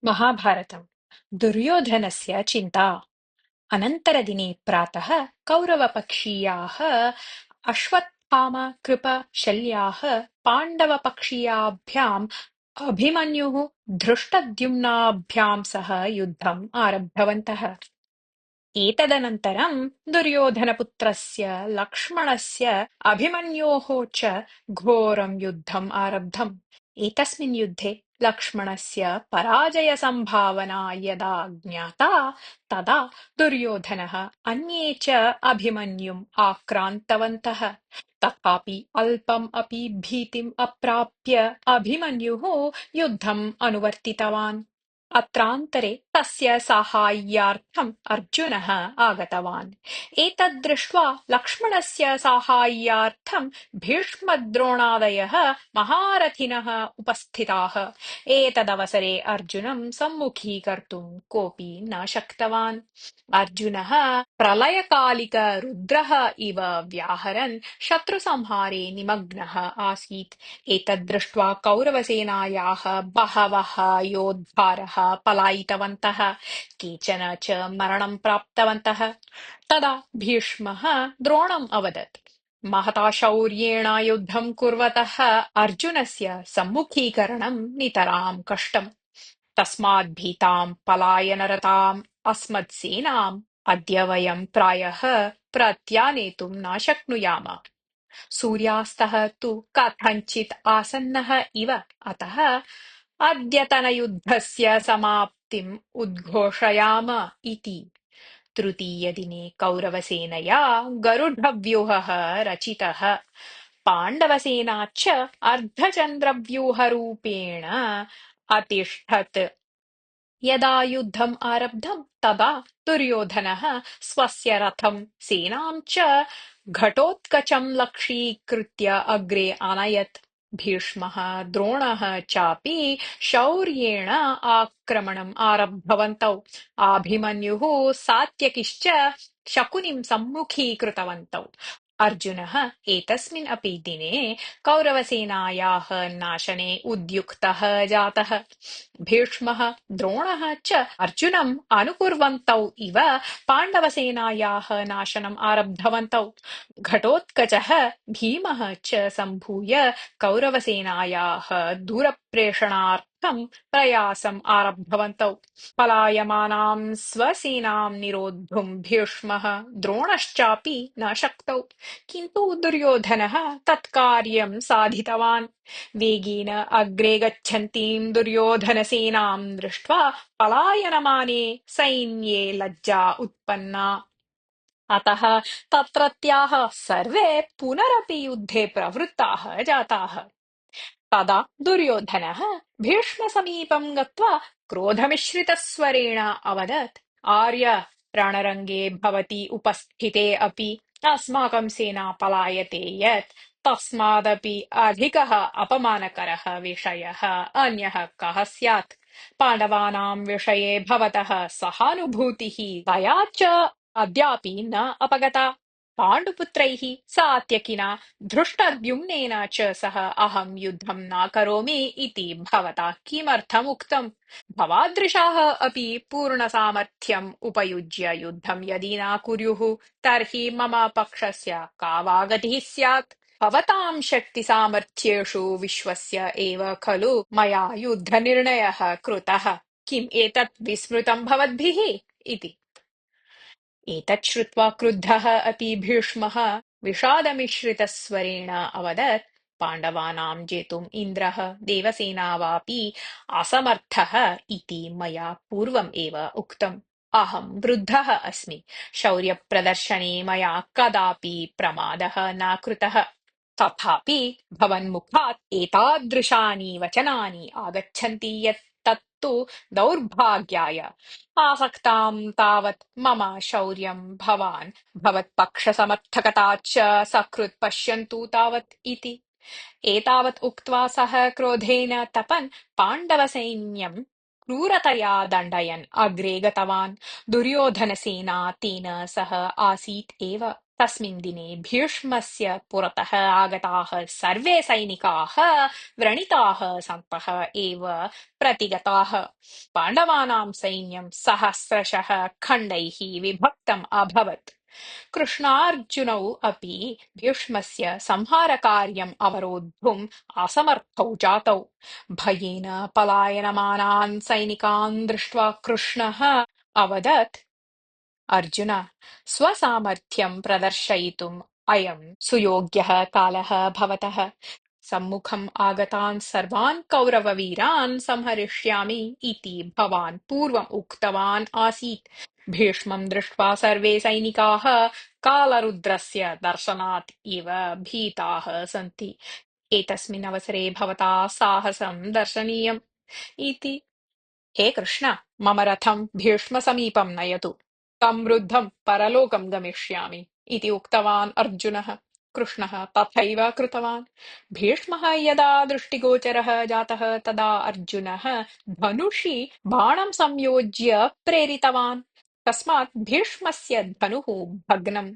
महाभारतम् दुर्योधनस्य चिन्ता। अनन्तरदिने प्रातः कौरवपक्षीयाः अश्वत्थाम कृप शल्याः पाण्डवपक्षीयाभ्याम् अभिमन्युः धृष्टद्युम्नाभ्यां सह युद्धम् आरब्धवन्तः। एतदनन्तरं दुर्योधनपुत्रस्य लक्ष्मणस्य अभिमन्योः च घोरं युद्धम् आरब्धम्। एतस्मिन् युद्धे लक्ष्मणस्य पराजयसम्भावना यदा ज्ञाता तदा दुर्योधनः अन्ये च अभिमन्युम् आक्रान्तवन्तः। तथापि अल्पम् अपि भीतिम् अप्राप्य अभिमन्युः युद्धम् अनुवर्तितवान्। अत्रान्तरे तस्य साहाय्यार्थम् अर्जुनः आगतवान्। एतत् दृष्ट्वा लक्ष्मणस्य साहाय्यार्थम् भीष्मद्रोणादयः महारथिनः उपस्थिताः। एतदवसरे अर्जुनं सम्मुखीकर्तुम् कोऽपि न शक्तवान्। अर्जुनः प्रलयकालिकरुद्रः इव व्याहरन् शत्रुसंहारे निमग्नः आसीत्। एतत् दृष्ट्वा कौरवसेनायाः बहवः योद्धारः पलायितवन्तः, केचन च मरणं प्राप्तवन्तः। तदा भीष्मः द्रोणम् अवदत्, महता शौर्येण युद्धं कुर्वतः अर्जुनस्य सम्मुखीकरणं नितरां कष्टम्। तस्मात् भीतां पलायनरताम् अस्मत्सेनाम् अद्य वयं प्रायः प्रत्यानेतुं न शक्नुयाम। सूर्यास्तः तु कथञ्चित् आसन्नः इव, अतः अद्यतनयुद्धस्य समाप्तिम् उद्घोषयाम इति। तृतीयदिने कौरवसेनया गरुडव्यूहः रचितः। पाण्डवसेनाच्च अर्धचन्द्रव्यूहरूपेण अतिष्ठत्। यदा युद्धम् आरब्धम् तदा दुर्योधनः स्वस्य रथं सेनां च घटोत्कचं लक्ष्यीकृत्य अग्रे अनयत्। भीष्मः द्रोणः चापि शौर्येण आक्रमणम् आरब्धवन्तौ। अभिमन्युः सात्यकिश्च शकुनिं सम्मुखीकृतवन्तौ। अर्जुनः एतस्मिन् अपि दिने कौरवसेनायाः नाशने उद्युक्तः जातः। भीष्मः द्रोणः च अर्जुनम् अनुकुर्वन्तौ इव पाण्डवसेनायाः नाशनम् आरब्धवन्तौ। घटोत्कचः भीमः च सम्भूय कौरवसेनायाः दूरप्रेषणार्थं प्रयासम् आरब्धवन्तौ। पलायमानां स्वसेनां निरोद्धुं भीष्मः द्रोणश्चापि न शक्तौ, किन्तु दुर्योधनः तत्कार्यं साधितवान्। वेगेन अग्रे गच्छन्तीं दुर्योधनसेनां दृष्ट्वा पलायनमाने सैन्ये लज्जा उत्पन्ना। अतः तत्रत्याः सर्वे पुनरपि युद्धे प्रवृत्ताः जाताः। तदा दुर्योधनः भीष्मसमीपं गत्वा क्रोधमिश्रितस्वरेण अवदत्, आर्य, रणरङ्गे भवती उपस्थिते अपि अस्माकं सेना पलायते यत् तस्मादपि अधिकः अपमानकरः विषयः अन्यः कः स्यात्। पाण्डवानां विषये भवतः सहानुभूतिः दया च अद्यापि न अपगता। पाण्डुपुत्रैः सात्यकिना धृष्टद्युम्नेन च सह अहं युद्धं न करोमि इति भवता किमर्थम् उक्तम्? भवादृशाः अपि पूर्णसामर्थ्यम् उपयुज्य युद्धं यदि न कुर्युः तर्हि मम पक्षस्य का वा गतिः स्यात्? भवतां शक्तिसामर्थ्येषु विश्वस्य एव खलु मया युद्धनिर्णयः कृतः। किम् एतत् विस्मृतं भवद्भिः? इति। एतत् श्रुत्वा क्रुद्धः अपि भीष्मः विषादमिश्रितस्वरेण अवदत्, पाण्डवानां जेतुम् इन्द्रः देवसेना वापि असमर्थः इति मया पूर्वम् एव उक्तम्। अहं वृद्धः अस्मि। शौर्यप्रदर्शने मया कदापि प्रमादः न कृतः। तथापि भवन्मुखात् एतादृशानि वचनानि आगच्छन्ति यत् तत्तु दौर्भाग्याय। आसक्तां तावत् मम शौर्यं भवान् भवत्पक्षसमर्थकता च सकृत् पश्यन्तु तावत् इति। एतावत् उक्त्वा सः क्रोधेन तपन् पाण्डवसैन्यं क्रूरतया दण्डयन् अग्रे गतवान्। दुर्योधनसेना तेन सह आसीत् एव। तस्मिन् दिने भीष्मस्य पुरतः आगताः सर्वे सैनिकाः व्रणिताः सन्तः एव प्रतिगताः। पाण्डवानां सैन्यं सहस्रशः खण्डैः विभक्तम् अभवत्। कृष्णार्जुनौ अपि भीष्मस्य संहारकार्यम् अवरोद्धुम् असमर्थौ जातौ। भयेन पलायनमानान् सैनिकान् दृष्ट्वा कृष्णः अवदत्, अर्जुन, स्वसामर्थ्यं प्रदर्शयितुम् अयं सुयोग्यः कालः भवतः। सम्मुखम् आगतान् सर्वान् कौरववीरान् संहरिष्यामि इति भवान् पूर्वम् उक्तवान् आसीत्। भीष्मं दृष्ट्वा सर्वे सैनिकाः कालरुद्रस्य दर्शनात् इव भीताः सन्ति। एतस्मिन् अवसरे भवता साहसं दर्शनीयम् इति। हे कृष्ण, मम रथं भीष्मसमीपं नयतु, तं वृद्धं परलोकं गमिष्यामि इति उक्तवान् अर्जुनः। कृष्णः तथैव कृतवान्। भीष्मः यदा दृष्टिगोचरः जातः तदा अर्जुनः धनुषि बाणं संयोज्य प्रेरितवान्। तस्मात् भीष्मस्य धनुः भग्नम्।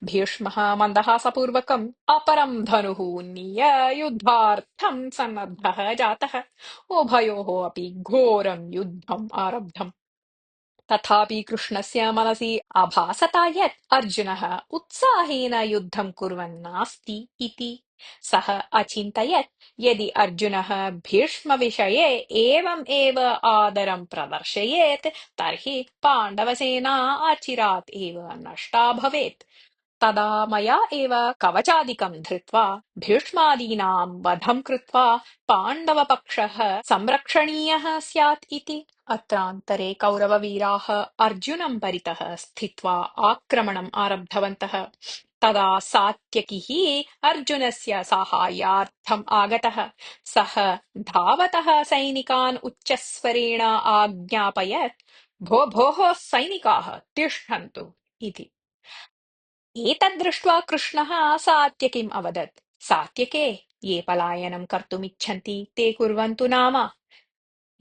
भीष्मः मन्दहासपूर्वकम् अपरं धनुः उन्नीय युद्धार्थं सन्नद्धः जातः। उभयोः अपि घोरं युद्धम् आरब्धम्। तथापि कृष्णस्य मनसि आभासता यत् अर्जुनः उत्साहेन युद्धं कुर्वन्नास्ति इति। सः अचिन्तयत् यदि अर्जुनः भीष्मविषये एवम् एव आदरं प्रदर्शयेत् तर्हि पाण्डवसेना अचिरात् एव नष्टा भवेत्। तदा मया एव कवचादिकं धृत्वा भीष्मादीनां वधं कृत्वा पाण्डवपक्षः संरक्षणीयः स्यात् इति। अत्रान्तरे कौरववीराः अर्जुनं परितः स्थित्वा आक्रमणम् आरब्धवन्तः। तदा सात्यकिः अर्जुनस्य साहाय्यार्थम् आगतः। सः धावतः सैनिकान् उच्चस्वरेण आज्ञापयत्, भो भोः सैनिकाः तिष्ठन्तु इति। एतद्दृष्ट्वा कृष्णः सात्यकिम् अवदत्, सात्यके, ये पलायनं कर्तुमिच्छन्ति ते कुर्वन्तु नाम।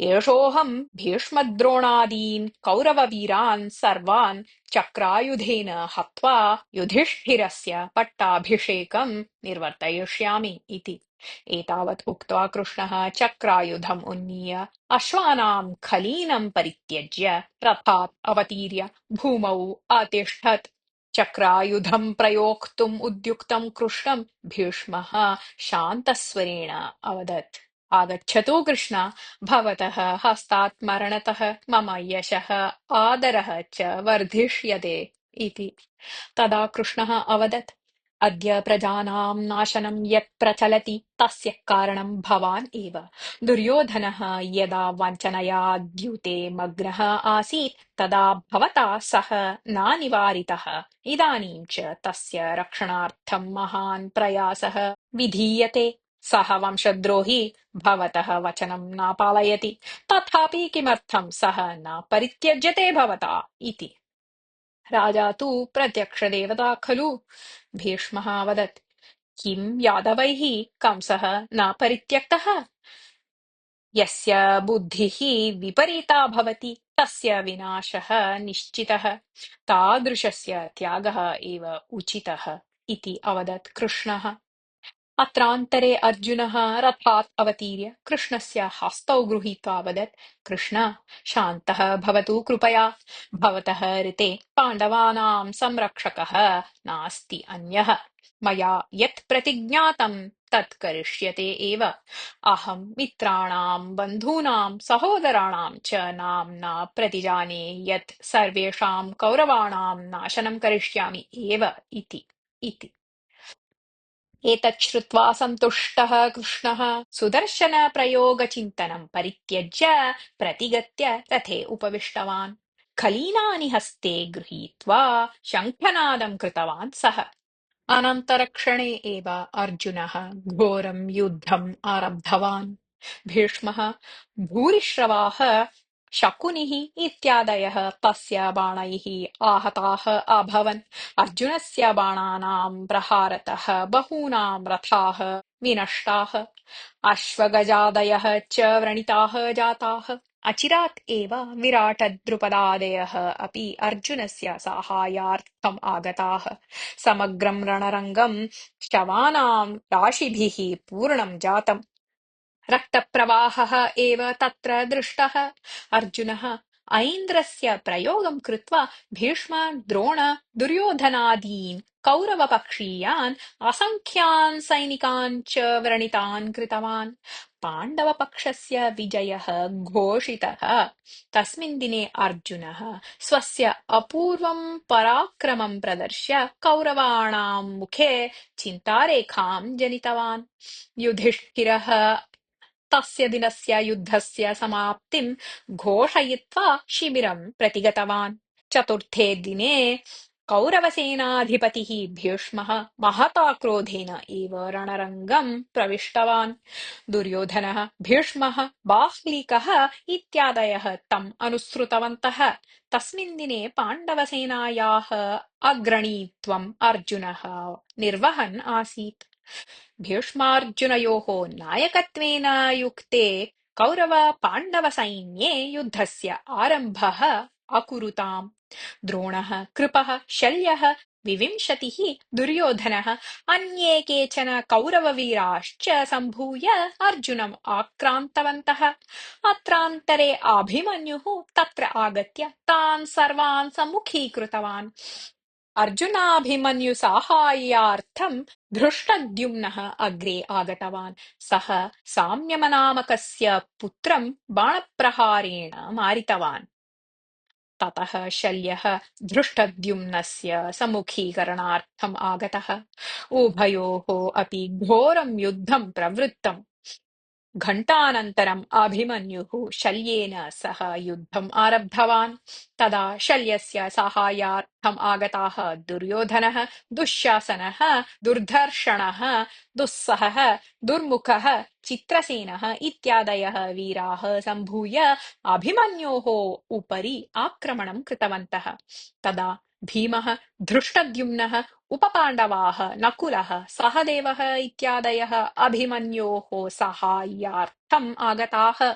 एषोऽहं भीष्मद्रोणादीन् कौरववीरान् सर्वान् चक्रायुधेन हत्वा युधिष्ठिरस्य पट्टाभिषेकं निर्वर्तयिष्यामि इति। एतावत् उक्त्वा कृष्णः चक्रायुधम् उन्नीय अश्वानां खलीनं परित्यज्य रथात् अवतीर्य भूमौ अतिष्ठत्। चक्रायुधं प्रयोक्तुम् उद्युक्तं कृष्णं भीष्मः शान्तस्वरेण अवदत्, आगच्छतु कृष्ण, भवतः हस्तात् मरणतः मम यशः आदरः च वर्धिष्यते इति। तदा कृष्णः अवदत्, अद्य प्रजानां नाशनं यत् प्रचलति तस्य कारणं भवान् एव। दुर्योधनः यदा वञ्चनया द्यूते मग्नः आसीत् तदा भवता सः नानिवारितः। इदानीं च तस्य रक्षणार्थं महान् प्रयासः विधीयते। सः वंशद्रोही भवतः वचनं न पालयति, तथापि किमर्थं सः न परित्यज्यते भवता इति। राजा तु प्रत्यक्षदेवता खलु। भीष्मः अवदत्, किं यादवैः कंसः न परित्यक्तः? यस्य बुद्धिः विपरीता भवति तस्य विनाशः निश्चितः। तादृशस्य त्यागः एव उचितः इति अवदत् कृष्णः। अत्रान्तरे अर्जुनः रथात् अवतीर्य कृष्णस्य हस्तौ गृहीत्वा वदत्, कृष्ण, शान्तः भवतु कृपया। भवतः ऋते पाण्डवानां संरक्षकः नास्ति अन्यः। मया यत् प्रतिज्ञातं तत् करिष्यते एव। अहं मित्राणां बन्धूनां सहोदराणां च नाम्ना प्रतिजाने यत् सर्वेषां कौरवाणां नाशनं करिष्यामि एव इति। एतत् श्रुत्वा सन्तुष्टः कृष्णः सुदर्शनप्रयोगचिन्तनं परित्यज्य प्रतिगत्य रथे उपविष्टवान्। खलीनानि हस्ते गृहीत्वा शङ्खनादं कृतवान् सः। अनन्तरक्षणे एव अर्जुनः घोरं युद्धम् आरब्धवान्। भीष्मः, भूरिश्रवाः, शकुनिः इत्यादयः तस्य बाणैः आहताः अभवन्। अर्जुनस्य बाणानां प्रहारतः बहूनां रथाः विनष्टाः, अश्वगजादयः च व्रणिताः जाताः। अचिरात् एव विराटद्रुपदादयः अपि अर्जुनस्य साहाय्यार्थम् आगताः। समग्रं रणरङ्गं शवानां राशिभिः पूर्णं जातम्। रक्तप्रवाहः एव तत्र दृष्टः। अर्जुनः ऐन्द्रस्य प्रयोगं कृत्वा भीष्म, द्रोण, दुर्योधनादीन् कौरवपक्षीयान् असङ्ख्यान् सैनिकान् च व्रणितान् कृतवान्। पाण्डवपक्षस्य विजयः घोषितः। तस्मिन् दिने अर्जुनः स्वस्य अपूर्वं पराक्रमं प्रदर्श्य कौरवाणां मुखे चिन्तारेखां जनितवान्। युधिष्ठिरः तस्य दिनस्य युद्धस्य समाप्तिं घोषयित्वा शिबिरं प्रतिगतवान्। चतुर्थे दिने कौरवसेनाधिपतिः भीष्मः महता क्रोधेन एव रणरङ्गं प्रविष्टवान्। दुर्योधनः, भीष्मः, बाह्लिकः इत्यादयः तम् अनुसृतवन्तः। तस्मिन् दिने पाण्डवसेनायाः अग्रणीत्वम् अर्जुनः निर्वहन् आसीत्। भीष्मार्जुनयोः नायकत्वेन युक्ते कौरव-पाण्डवसैन्ये युद्धस्य आरम्भः अकुरुताम्। द्रोणः, कृपः, शल्यः, विविंशतिः, दुर्योधनः, अन्ये केचन कौरववीराश्च सम्भूय अर्जुनम् आक्रान्तवन्तः। अत्रान्तरे अभिमन्युः तत्र आगत्य तान् सर्वान् सम्मुखीकृतवान्। अर्जुनाभिमन्युसाहाय्यार्थं धृष्टद्युम्नः अग्रे आगतवान्। सः साम्यमनामकस्य पुत्रं बाणप्रहारेण मारितवान्। ततः शल्यः धृष्टद्युम्नस्य सम्मुखीकरणार्थम् आगतः। उभयोः अपि घोरं युद्धं प्रवृत्तम्। घण्टानन्तरम् अभिमन्युः शल्येन सह युद्धम् आरब्धवान्। तदा शल्यस्य साहाय्यार्थम् आगताः दुर्योधनः, दुःशासनः, दुर्धर्षणः, दुःसहः, दुर्मुखः, चित्रसेनः इत्यादयः वीराः सम्भूय अभिमन्योः उपरि आक्रमणं कृतवन्तः। तदा भीमः, धृष्टद्युम्नः, उपपाण्डवाः, नकुलः, सहदेवः इत्यादयः अभिमन्योः साहाय्यार्थम् आगताः।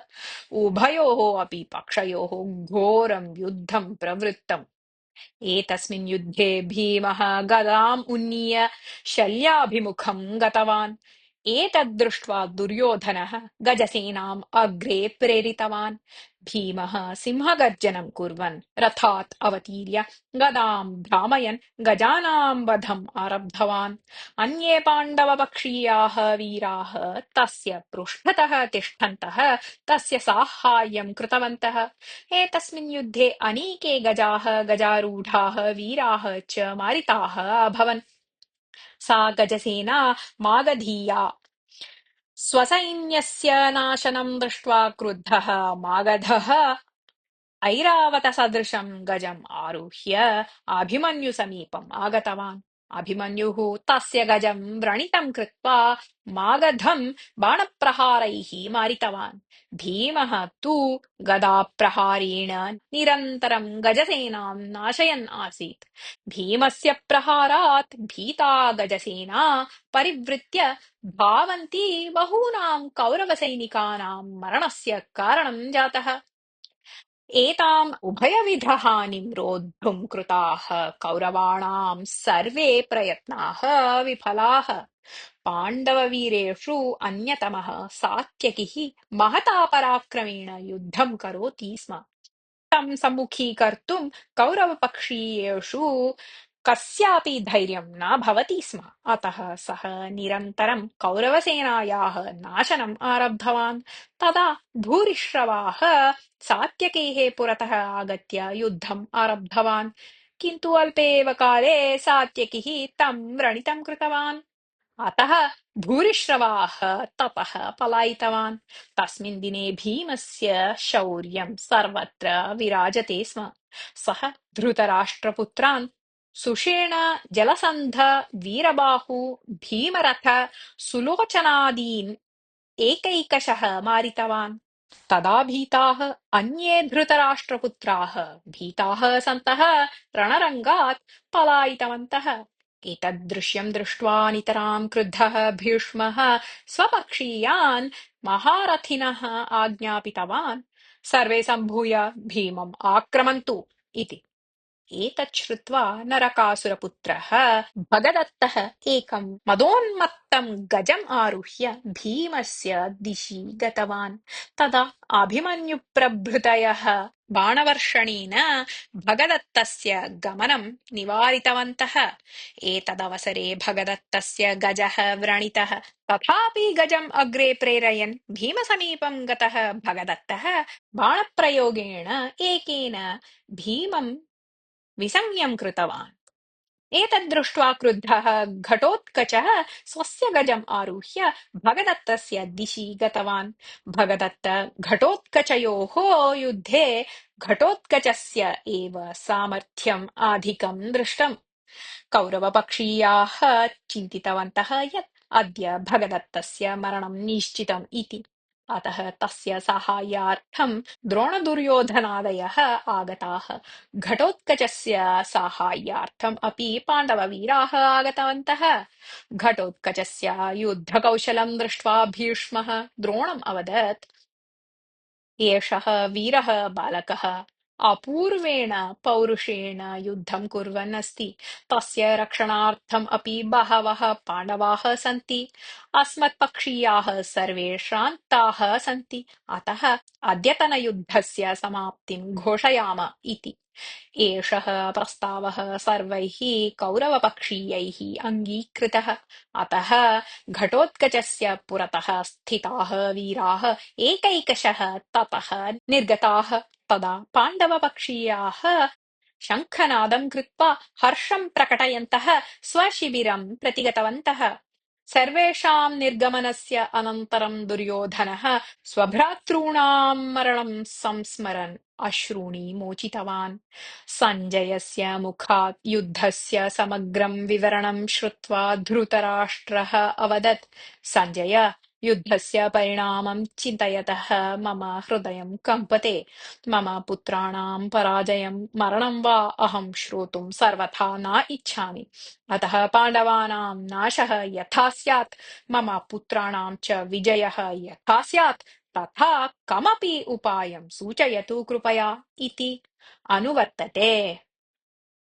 उभयोः अपि पक्षयोः घोरं युद्धं प्रवृत्तम्। एतस्मिन् युद्धे भीमः गदाम् उन्नीय शल्याभिमुखं गतवान्। एतद्दृष्ट्वा दुर्योधनः गजसेनाम् अग्रे प्रेरितवान्। भीमः सिंहगर्जनं कुर्वन् रथात् अवतीर्य गदां भ्रामयन् गजानां वधम् आरब्धवान्। अन्ये पाण्डवपक्षीयाः वीराः तस्य पृष्ठतः तिष्ठन्तः तस्य साहाय्यं कृतवन्तः। एतस्मिन् युद्धे अनेके गजाः, गजारूढाः वीराः च मारिताः अभवन्। सा गजसेना मागधीया स्वसैन्यस्य नाशनं दृष्ट्वा क्रुद्धः मागधः ऐरावतसदृशं गजम् आरुह्य अभिमन्युसमीपम् आगतवान्। अभिमन्युः तस्य गजं व्रणितं कृत्वा मागधं बाणप्रहारैः मारितवान्। भीमः तु गदाप्रहारेण निरन्तरं गजसेनां नाशयन् आसीत्। भीमस्य प्रहारात् भीता गजसेना परिवृत्य धावन्ती बहूनां कौरवसैनिकानां मरणस्य कारणं जातः। एताम् उभयविधहानिं रोद्धुं कृताः कौरवाणां सर्वे प्रयत्नाः विफलाः। पाण्डववीरेषु अन्यतमः सात्यकिः महता पराक्रमेण युद्धं करोति स्म। तं सम्मुखीकर्तुं कौरवपक्षीयेषु कस्यापि धैर्यं न भवति स्म। अतः सः निरन्तरं कौरवसेनायाः नाशनम् आरब्धवान्। तदा भूरिश्रवाः सात्यकेः पुरतः आगत्य युद्धम् आरब्धवान्। किन्तु अल्पे एव काले सात्यकिः तं व्रणितं कृतवान्। अतः भूरिश्रवाः ततः पलायितवान्। तस्मिन् दिने भीमस्य शौर्यं सर्वत्र विराजते स्म। सः धृतराष्ट्रपुत्रान् सुषेण, जलसन्ध, वीरबाहु, भीमरथ, सुलोचनादीन् एकैकशः मारितवान्। तदा भीताः अन्ये धृतराष्ट्रपुत्राः भीताः सन्तः रणरङ्गात् पलायितवन्तः। एतद्दृश्यं दृष्ट्वा नितरां क्रुद्धः भीष्मः स्वपक्षीयान् महारथिनः आज्ञापितवान्। सर्वे सम्भूय भीमम् आक्रमन्तु इति। एतत् श्रुत्वा नरकासुरपुत्रः भगदत्तः एकं मदोन्मत्तं गजम् आरुह्य भीमस्य दिशि गतवान्। तदा अभिमन्युप्रभृतयः बाणवर्षणेन भगदत्तस्य गमनं निवारितवन्तः। एतदवसरे भगदत्तस्य गजः व्रणितः। तथापि गजम् अग्रे प्रेरयन् भीमसमीपं गतः भगदत्तः बाणप्रयोगेण एकेन भीमं विसंज्ञं कृतवान्। एतद्दृष्ट्वा क्रुद्धः घटोत्कचः स्वस्य गजम् आरुह्य भगदत्तस्य दिशि गतवान्। भगदत्त घटोत्कचयोः युद्धे घटोत्कचस्य एव सामर्थ्यम् अधिकं दृष्टम्। कौरवपक्षीयाः चिन्तितवन्तः यत् अद्य भगदत्तस्य मरणं निश्चितम् इति। अतः तस्य साहाय्यार्थं द्रोणदुर्योधनादयः आगताः। घटोत्कचस्य साहाय्यार्थम् अपि पाण्डववीराः आगतवन्तः। घटोत्कचस्य युद्धकौशलं दृष्ट्वा भीष्मः द्रोणम् अवदत्, एषः वीरः बालकः अपूर्वेण पौरुषेण युद्धं कुर्वन् अस्ति। तस्य रक्षणार्थम् अपि बहवः पाण्डवाः सन्ति। अस्मत्पक्षीयाः सर्वे श्रान्ताः सन्ति। अतः अद्यतनयुद्धस्य समाप्तिं घोषयाम इति। एषः प्रस्तावः सर्वैः कौरवपक्षीयैः अङ्गीकृतः। अतः घटोत्कचस्य पुरतः स्थिताः वीराः एकैकशः ततः निर्गताः। तदा पाण्डवपक्षीयाः शङ्खनादं कृत्वा हर्षं प्रकटयन्तः स्वशिबिरं प्रति गतवन्तः। सर्वेषां निर्गमनस्य अनन्तरं दुर्योधनः स्वभ्रातॄणां मरणं संस्मरन् अश्रूणि मोचितवान्। सञ्जयस्य मुखात् युद्धस्य समग्रं विवरणं श्रुत्वा धृतराष्ट्रः अवदत्, सञ्जय, युद्धस्य परिणामं चिन्तयतः मम हृदयं कम्पते। मम पुत्राणां पराजयं मरणं वा अहं श्रोतुं सर्वथा न इच्छामि। अतः पाण्डवानां नाशः यथा स्यात्, मम पुत्राणां च विजयः यथा स्यात्, तथा कमपि उपायं सूचयतु कृपया इति अनुवर्तते।